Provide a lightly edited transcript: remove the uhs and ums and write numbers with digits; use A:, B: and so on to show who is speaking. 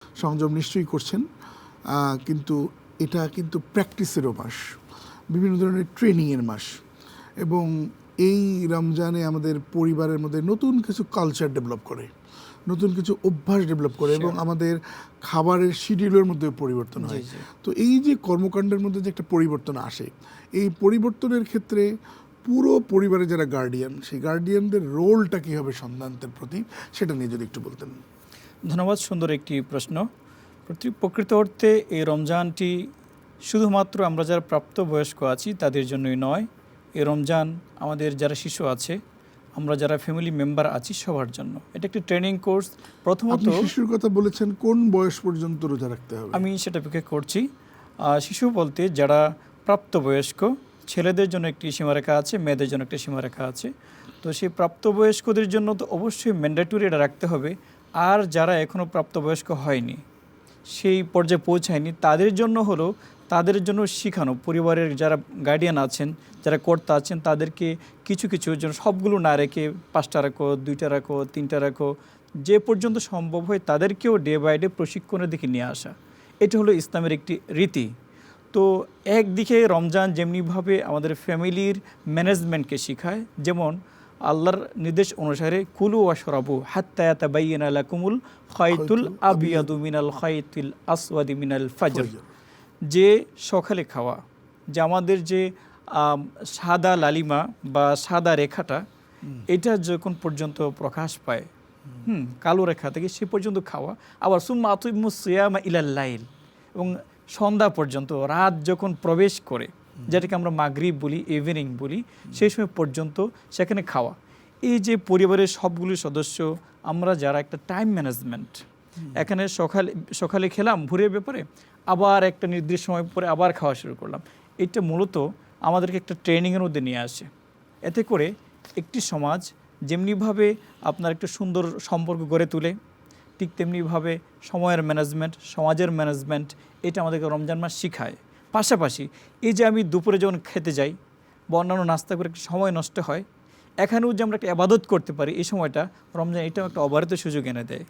A: সংযম নিশ্চয়ই করছেন, কিন্তু এটা কিন্তু প্র্যাকটিসেরও মাস, বিভিন্ন ধরনের ট্রেনিংয়ের মাস। এবং এই রমজানে আমাদের পরিবারের মধ্যে নতুন কিছু কালচার ডেভেলপ করে, নতুন কিছু অভ্যাস ডেভেলপ করে, এবং আমাদের খাবারের শিডিউলের মধ্যে পরিবর্তন হয়। তো এই যে কর্মকাণ্ডের মধ্যে যে একটা পরিবর্তন আসে, এই পরিবর্তনের ক্ষেত্রে পুরো পরিবারের যারা গার্ডিয়ান, সেই গার্ডিয়ানদের রোলটা কী হবে সন্তানদের প্রতি, সেটা নিয়ে যদি একটু বলতেন।
B: ধন্যবাদ, সুন্দর একটি প্রশ্ন। প্রকৃত অর্থে এই রমজানটি শুধুমাত্র আমরা যারা প্রাপ্তবয়স্ক আছি তাদের জন্যই নয়। এই রমজান আমাদের যারা শিশু আছে, আমরা যারা ফ্যামিলি মেম্বার আছি সবার জন্য। এটা একটি ট্রেনিং কোর্স। প্রথমত
A: শিশুর কথা বলেছেন, কোন বয়স পর্যন্ত রোজা রাখতে হবে?
B: আমি সেটা ব্যাখ্যা করছি। শিশু বলতে যারা প্রাপ্তবয়স্ক, ছেলেদের জন্য একটি সীমারেখা আছে, মেয়েদের জন্য একটি সীমারেখা আছে। তো সেই প্রাপ্তবয়স্কদের জন্য তো অবশ্যই ম্যান্ডেটরি এটা রাখতে হবে। আর যারা এখনও প্রাপ্তবয়স্ক হয়নি, সেই পর্যায়ে পৌঁছায়নি, তাদের জন্য হলো তাদের জন্য শেখানো, পরিবারের যারা গার্ডিয়ান আছেন, যারা কর্তা আছেন, তাদেরকে কিছু কিছু যেন সবগুলো না রেখে 5টা রাখো, 2টা রাখো, 3টা রাখো, যে পর্যন্ত সম্ভব হয় তাদেরকেও ডে বাই ডে প্রশিক্ষণের দিকে নিয়ে আসা। এটা হলো ইসলামের একটি রীতি। তো একদিকে রমজান যেমনিভাবে আমাদের ফ্যামিলির ম্যানেজমেন্টকে শেখায়, যেমন আল্লাহর নির্দেশ অনুসারে কুলু ওয়াশরাবু হাত্তা ইয়াতাবায়্যানা লাকুমুল খায়তুল আবিয়াদু মিনাল খায়তিল আসওয়াদি মিনাল ফাজর, যে সকালে খাওয়া, যে আমাদের যে সাদা লালিমা বা সাদা রেখাটা, এটা যখন পর্যন্ত প্রকাশ পায়, কালো রেখা থেকে সে পর্যন্ত খাওয়া, আবার সুম্মা আতুইমুস সিয়ামা ইলাল লাইল, এবং সন্ধ্যা পর্যন্ত, রাত যখন প্রবেশ করে, যেটাকে আমরা মাগরিব বলি, ইভিনিং বলি, সেই সময় পর্যন্ত সেখানে খাওয়া। এই যে পরিবারের সবগুলি সদস্য আমরা যারা একটা টাইম ম্যানেজমেন্ট, এখানে সকালে খেলাম ভোরের ব্যাপারে, আবার একটা নির্দিষ্ট সময় পরে আবার খাওয়া শুরু করলাম, এটা মূলত আমাদেরকে একটা ট্রেনিংয়ের মধ্যে নিয়ে আসে। এতে করে একটি সমাজ যেমনিভাবে আপনার একটা সুন্দর সম্পর্ক গড়ে তোলে, ঠিক তেমনিভাবে সময়ের ম্যানেজমেন্ট, সমাজের ম্যানেজমেন্ট, এটা আমাদেরকে রমজান মাস শিখায়। পাশাপাশি এই যে আমি দুপুরে যখন খেতে যাই বা অন্যান্য নাস্তা করে একটা সময় নষ্ট হয়, এখানেও যে আমরা একটা ইবাদত করতে পারি, এই সময়টা রমজান এটাও একটা অবারিত সুযোগ এনে দেয়।